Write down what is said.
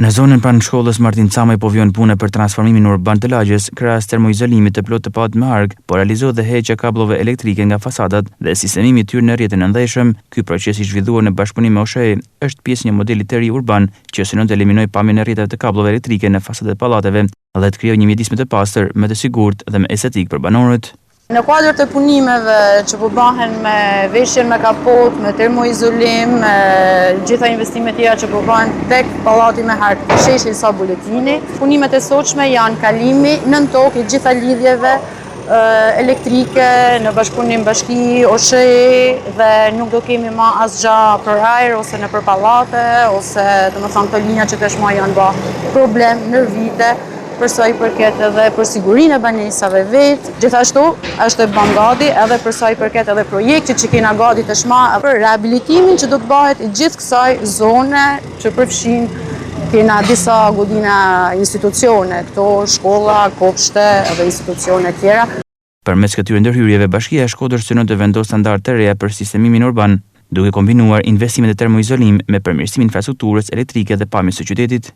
Në zonën pranë shkollës Martin Camaj po vjen puna për transformimin urban të lagjes, krahas termoizolimit të plot të pat me arg, po realizohet dhe heqja kabllove elektrike nga fasadat dhe sistemimi i tyre në rrjetin e ndëshëm. Ky proces i zhvilluar në bashkëpunim me OSHE është pjesë një modeli të ri urban që synon të eliminojë pamjen e rrjeteve të kabllove elektrike në fasadat e pallateve dhe të krijojë një mjedis më të pastër, më të sigurt dhe më estetik për banorët. Në kuadër të punimeve që po bëhen me veshjen me kapot, me termoizolim, me gjitha investimet tjera që po bëhen tek pallati me hark, sheshi sa buletini, punimet e sotshme janë kalimi nën tokë i gjitha lidhjeve elektrike në bashkëpunim bashki OSHE dhe nuk do kemi më asgjë për ajër ose në për pallate ose domethënë këto linja që tashmë janë bë problem në vite. Për sa i përket edhe për sigurinë e banesave vetë. Gjithashtu, është e bën gati edhe për sa i përket edhe projektit që kena gati tashmë për rehabilitimin që do të bëhet i gjithë kësaj zone që përfshin kena disa godina institucione, këto shkolla, kopshte edhe institucione tjera. Përmes këtyre ndërhyrjeve, Bashkia e Shkodrës synon të vendosë standarde të reja për sistemimin urban, duke kombinuar investimet e termoizolim me përmirësimin e infrastrukturës elektrike dhe pamjes së qytetit.